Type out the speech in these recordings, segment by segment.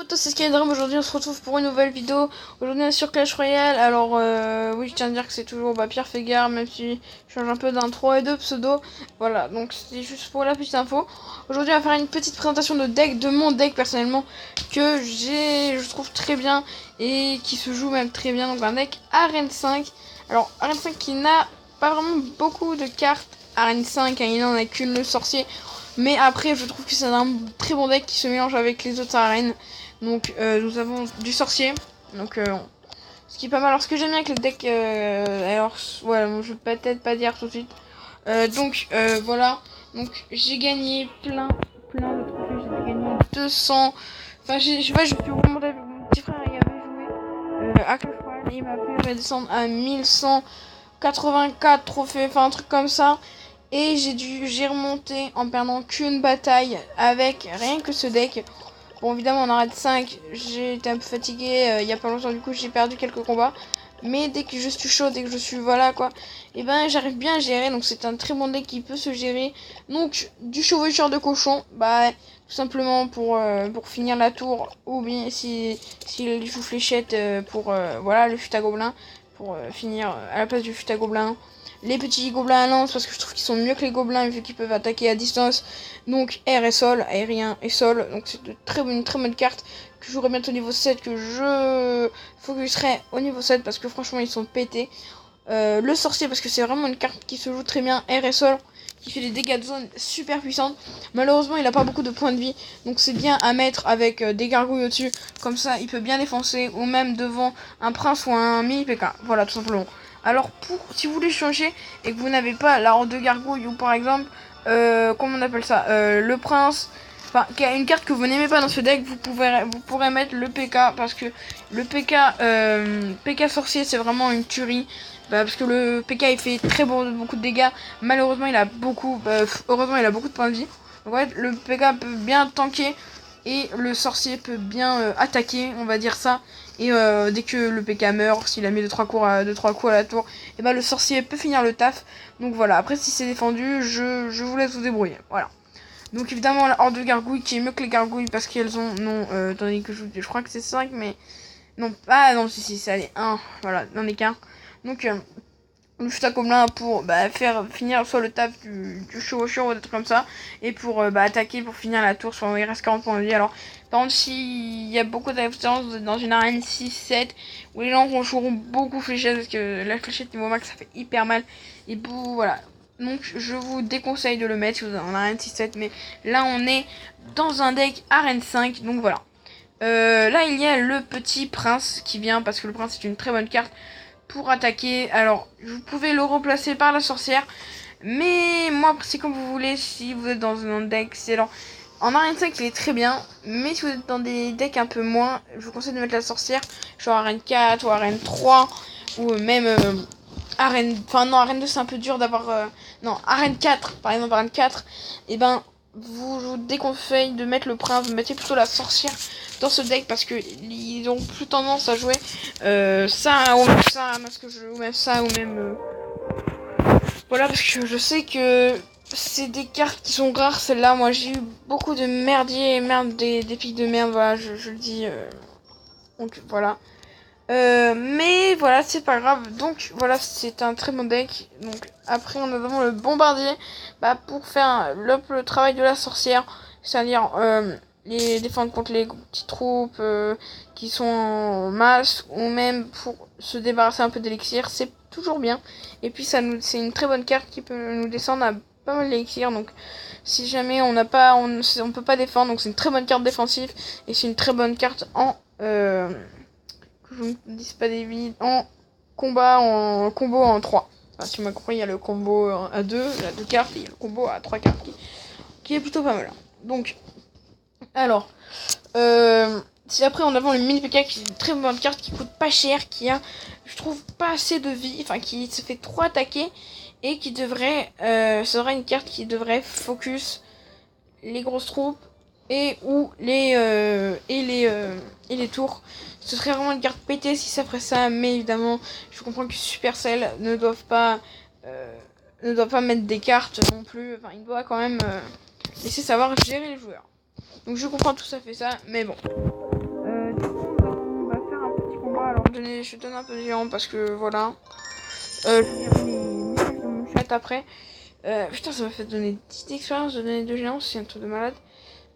tous, c'est Skydrum. Aujourd'hui on se retrouve pour une nouvelle vidéo. Aujourd'hui on est sur Clash Royale. Alors oui, je tiens à dire que c'est toujours Pierre Fégard, même si je change un peu d'intro et de pseudo. Voilà, donc c'était juste pour la petite info. Aujourd'hui on va faire une petite présentation de deck, de mon deck personnellement, que je trouve très bien et qui se joue même très bien. Donc un deck Arène 5. Alors Arène 5 qui n'a pas vraiment beaucoup de cartes Arène 5, hein, il n'en a qu'une, le sorcier. Mais après, je trouve que c'est un très bon deck qui se mélange avec les autres arènes. Donc, nous avons du sorcier. Donc, ce qui est pas mal. Alors, ce que j'aime bien avec le deck, alors, voilà, je vais peut-être pas dire tout de suite. Voilà. Donc, j'ai gagné plein de trophées. J'ai gagné 200. Enfin, je sais pas, je peux vous montrer avec mon petit frère. Il avait joué à Clash Royale. Il m'a fait descendre à 1184 trophées. Enfin, un truc comme ça. Et j'ai remonté en perdant qu'une bataille avec rien que ce deck. Bon, évidemment, on arrête 5. J'ai été un peu fatigué il y a pas longtemps, du coup, j'ai perdu quelques combats. Mais dès que je suis chaud, dès que je suis voilà quoi, et ben j'arrive bien à gérer. Donc c'est un très bon deck qui peut se gérer. Donc du chevaucheur de cochon, bah tout simplement pour finir la tour, ou bien si il joue fléchette pour voilà le fut à gobelin pour finir à la place du fut à gobelin. Les petits gobelins à lance parce que je trouve qu'ils sont mieux que les gobelins vu qu'ils peuvent attaquer à distance. Donc air et sol, aérien et sol. Donc c'est une très bonne carte que je jouerai bientôt au niveau 7, que je focuserai au niveau 7 parce que franchement ils sont pétés. Le sorcier parce que c'est vraiment une carte qui se joue très bien, air et sol, qui fait des dégâts de zone super puissantes. Malheureusement il n'a pas beaucoup de points de vie, donc c'est bien à mettre avec des gargouilles au dessus. Comme ça il peut bien défoncer, ou même devant un prince ou un mini PK. Voilà, tout simplement. Alors si vous voulez changer et que vous n'avez pas la horde de gargouille, ou par exemple comment on appelle ça, le prince, enfin qui a une carte que vous n'aimez pas dans ce deck, vous pourrez mettre le PK, parce que le PK sorcier c'est vraiment une tuerie. Parce que le PK il fait beaucoup de dégâts. Malheureusement il a heureusement il a beaucoup de points de vie. Donc ouais, le PK peut bien tanker et le sorcier peut bien attaquer, on va dire ça. Et dès que le PK meurt, s'il a mis 2-3 coups à la tour, et ben le sorcier peut finir le taf. Donc voilà, après si c'est défendu, je vous laisse vous débrouiller. Voilà. Donc évidemment la horde de gargouilles qui est mieux que les gargouilles parce qu'elles ont attendez que je crois que c'est 5, mais non, non, si ça allait 1, voilà, n'en est qu'un. Donc le chute à gobelin pour faire finir soit le taf du chevaucheur ou des trucs comme ça, et pour attaquer pour finir la tour, soit il reste 40 points de vie. Alors par contre, s'il y a beaucoup d'influence dans une arène 6-7 où les gens joueront beaucoup fléchette, parce que la fléchette niveau max ça fait hyper mal, et voilà. Donc je vous déconseille de le mettre si vous êtes en arène 6-7, mais là on est dans un deck arène 5, donc voilà. Là il y a le petit prince qui vient, parce que le prince est une très bonne carte pour attaquer. Alors vous pouvez le remplacer par la sorcière, mais moi c'est comme vous voulez. Si vous êtes dans un deck, c'est lent. En arène 5 il est très bien, mais si vous êtes dans des decks un peu moins, je vous conseille de mettre la sorcière, genre arène 4 ou arène 3, ou même arène, enfin non, arène 2 c'est un peu dur d'avoir, non, arène 4, par exemple arène 4, et je vous déconseille de mettre le prince, vous mettez plutôt la sorcière dans ce deck, parce que ils ont plus tendance à jouer ça, ou même ça, ou même ça, ou même voilà, parce que je sais que c'est des cartes qui sont rares. Celle-là, moi j'ai eu beaucoup de merdier, des pics de merde, voilà, je le dis, donc voilà. Mais voilà, c'est pas grave. Donc voilà, c'est un très bon deck. Donc après on a vraiment le bombardier, pour faire le travail de la sorcière, c'est-à-dire les défendre contre les petites troupes qui sont en masse, ou même pour se débarrasser un peu d'élixir, c'est toujours bien. Et puis c'est une très bonne carte qui peut nous descendre à pas mal d'élixir. Donc si jamais on peut pas défendre, donc c'est une très bonne carte défensive, et c'est une très bonne carte en que je ne dise pas des vies, en combo en 3. Enfin, si tu m'as compris, il y a le combo à 2, il y a 2 cartes, et il y a le combo à 3 cartes qui est plutôt pas mal. Donc, alors, si après on a le mini PK qui est une très bonne carte qui coûte pas cher, qui a, je trouve, pas assez de vie, enfin qui se fait trop attaquer, et qui devrait, sera une carte qui devrait focus les grosses troupes et les tours. Ce serait vraiment une carte pétée si ça ferait ça, mais évidemment je comprends que Supercell ne doivent pas mettre des cartes non plus. Enfin, il doit quand même laisser savoir gérer les joueurs. Donc je comprends tout ça fait ça, mais bon. je donne un peu de géant parce que voilà. Je vais les messages de mon chat après. Putain, ça m'a fait donner 10 d'expérience de donner 2 géants, c'est un truc de malade.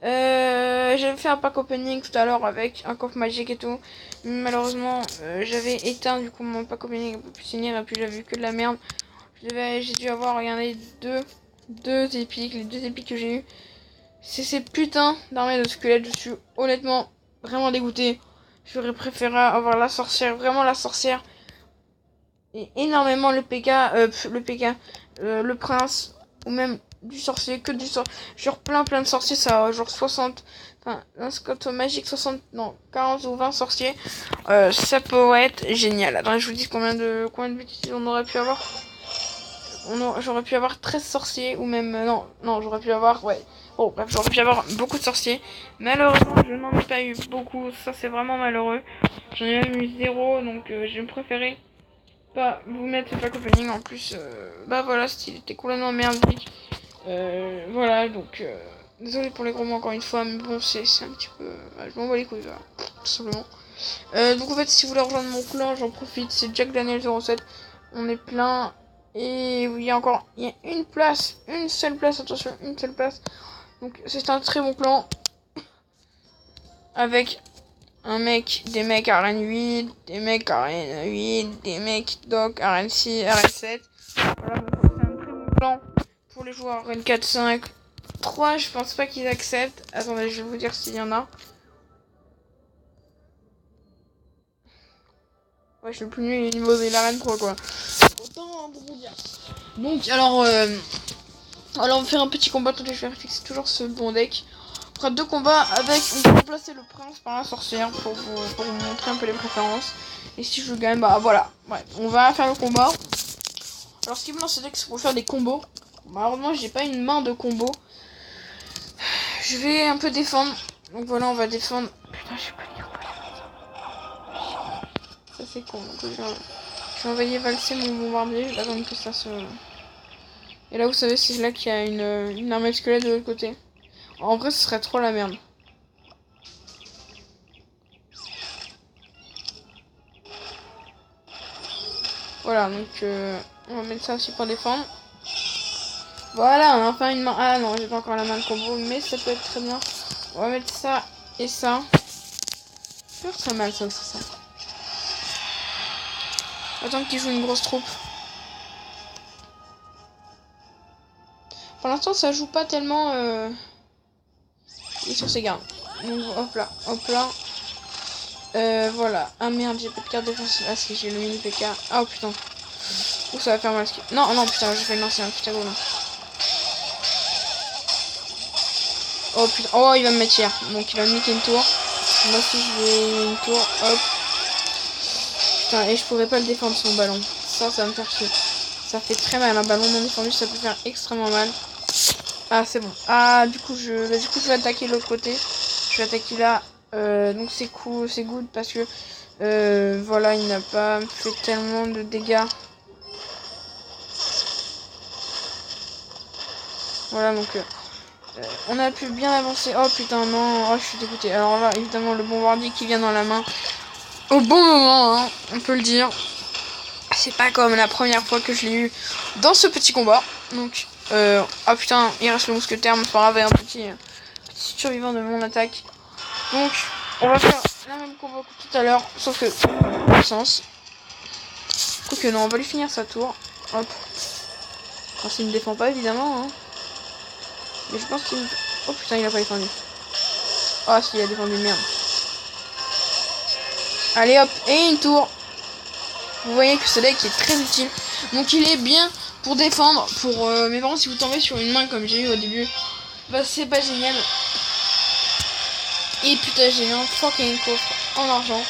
J'avais fait un pack opening tout à l'heure avec un coffre magique et tout. Malheureusement, j'avais éteint du coup mon pack opening pour plus finir et puis j'avais vu que de la merde. J'ai dû avoir, regardez, deux épiques, les 2 épiques que j'ai eu. C'est ces putains d'armées de squelettes, je suis honnêtement vraiment dégoûté. J'aurais préféré avoir la sorcière, vraiment la sorcière. Et énormément le prince, ou même du sorcier, que du sorcier. Genre plein de sorciers, ça, genre 60, enfin, un scout magique 60, non, 40 ou 20 sorciers. Ça peut être génial. Attends, je vous dis combien de bêtises on aurait pu avoir. J'aurais pu avoir 13 sorciers, ou même, non, j'aurais pu avoir, ouais. Bon, bref, j'aurais pu avoir beaucoup de sorciers. Malheureusement, je n'en ai pas eu beaucoup, ça c'est vraiment malheureux. J'en ai même eu 0, donc j'ai préféré pas vous mettre le pack opening. En plus, bah voilà, il était complètement merdique. Voilà, donc désolé pour les gros mots encore une fois, mais bon, c'est un petit peu, je m'en bats les couilles, voilà, tout simplement. Donc en fait, si vous voulez rejoindre mon clan, j'en profite, c'est Jack Daniel 07, on est plein. Et oui, il y a une place, une seule place, attention, une seule place. Donc c'est un très bon clan avec des mecs arène 8, des mecs arène 8, des mecs doc arène 6, arène 7. Voilà, donc c'est un très bon clan pour les joueurs arène 4, 5, 3, je pense pas qu'ils acceptent. Attendez, je vais vous dire s'il y en a. Ouais, je suis le plus nul au niveau de l'arène 3 quoi. Autant pour vous dire. Donc alors on va faire un petit combat, donc je vais fixer toujours ce bon deck. On fera 2 combats avec, on va remplacer le prince par la sorcière pour vous montrer un peu les préférences. Et si je gagne, bah voilà. Ouais, on va faire le combat. Alors ce qui me lance c'est que c'est pour faire des combos. Malheureusement j'ai pas une main de combo. Je vais un peu défendre. Donc voilà, on va défendre. Putain, je sais pas dire quoi. Ça c'est con. Donc je vais envoyer valser mon bombardier. Je vais attendre que ça se... Et là vous savez c'est là qu'il y a une armée de squelettes de l'autre côté. En vrai ce serait trop la merde. Voilà, donc on va mettre ça aussi pour défendre. Voilà, on a enfin une main. Ah non, j'ai pas encore la main de combo, mais ça peut être très bien. On va mettre ça et ça. Ça peut très mal ça aussi ça. Attends qu'il joue une grosse troupe. Pour l'instant ça joue pas tellement il est sur ses gardes. Donc hop là, hop là. Voilà. Ah merde, j'ai pas de carte défensive. Ah si, j'ai le mini PK. Ah oh putain. Ouh, ça va faire mal. Non, non, putain, j'ai fait lancer un putain gros là. Oh putain. Oh, il va me mettre hier. Donc il va me niquer une tour. Moi aussi, je vais une tour. Hop. Putain, et je pourrais pas le défendre son ballon. Ça va me faire chier. Ça fait très mal. Un ballon non défendu, ça peut faire extrêmement mal. Ah, c'est bon. Ah, du coup, je vais attaquer l'autre côté. Je vais attaquer là. Donc c'est cool, c'est good parce que voilà, il n'a pas fait tellement de dégâts. Voilà, donc on a pu bien avancer. Oh putain, non, oh, je suis dégoûté. Alors là, évidemment, le bombardier qui vient dans la main au bon moment, hein, on peut le dire. C'est pas comme la première fois que je l'ai eu dans ce petit combat. Donc, oh putain, il reste le mousquetaire, mais c'est pas grave, et un petit survivant de mon attaque. Donc, on va faire la même combo que tout à l'heure, sauf que puissance. Quoique non, on va lui finir sa tour. Hop. Enfin, s'il ne défend pas, évidemment. Hein. Mais je pense qu'il... Oh putain, il a pas défendu. Ah si, il a défendu, merde. Allez hop, et une tour. Vous voyez que ce deck est très utile. Donc il est bien pour défendre. Mais par contre, si vous tombez sur une main comme j'ai eu au début, bah c'est pas génial. Et putain, j'ai eu un fucking coffre en argent.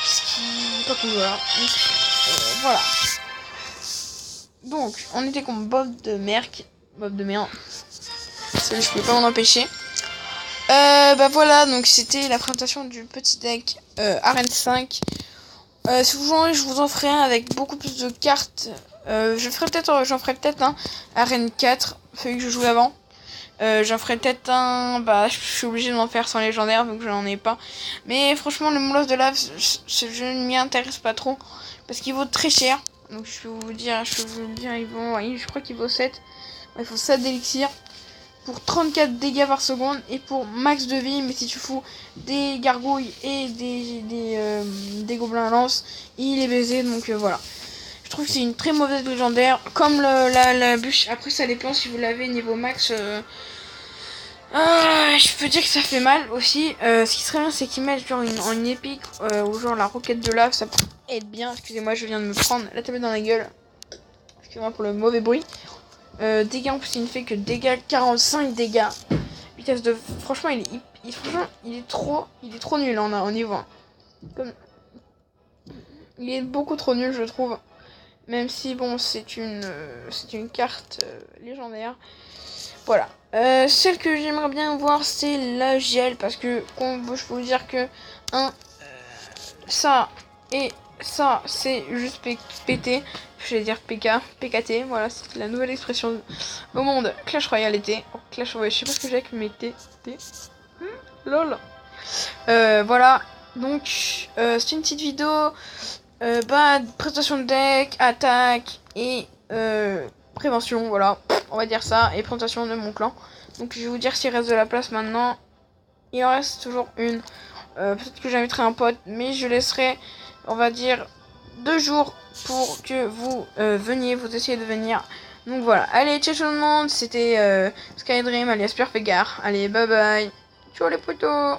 Ce qui n'est pas cool, voilà. Donc, voilà. Donc, on était contre Bob de Merc. Bob de merde. Je pouvais pas m'en empêcher. Bah voilà, donc c'était la présentation du petit deck Arène 5. Si vous jouez, je vous en ferai un avec beaucoup plus de cartes. J'en ferai peut-être un Arène 4, celui que je jouais avant. J'en ferai peut-être un, bah je suis obligée d'en faire sans légendaire donc je n'en ai pas. Mais franchement le molosse de lave, je ne m'y intéresse pas trop parce qu'il vaut très cher. Donc je vais vous dire, il vaut, ouais, je crois qu'il vaut 7. Il faut 7 d'élixir pour 34 dégâts par seconde et pour max de vie. Mais si tu fous des gargouilles et des gobelins à lance, il est baisé. Donc voilà. Je trouve que c'est une très mauvaise légendaire. Comme la bûche, après ça dépend si vous l'avez niveau max. Je peux dire que ça fait mal aussi. Ce qui serait bien, c'est qu'ils mettent genre une épique ou genre la roquette de lave. Ça pourrait être bien. Excusez-moi, je viens de me prendre la tablette dans la gueule. Excusez-moi pour le mauvais bruit. Dégâts en plus, il ne fait que dégâts 45 dégâts. Vitesse de. Franchement, il est trop nul en niveau 1. Comme... Il est beaucoup trop nul, je trouve. Même si, bon, c'est une carte légendaire. Voilà. Celle que j'aimerais bien voir, c'est la gel. Parce que, je peux vous dire que, ça et ça, c'est juste pété. Je vais dire PKT. Voilà, c'est la nouvelle expression au monde. Clash Royale été. Oh, Clash Royale, je sais pas ce que j'ai avec mes T. Lol. Voilà. Donc, c'est une petite vidéo. Présentation de deck, attaque et prévention, voilà, on va dire ça, et présentation de mon clan. Donc je vais vous dire s'il reste de la place maintenant. Il en reste toujours une. Peut-être que j'inviterai un pote, mais je laisserai, on va dire, 2 jours pour que vous veniez, vous essayez de venir. Donc voilà, allez, ciao tout le monde, c'était Skydream alias Pierre Pégard. Allez, bye bye. Ciao les potos.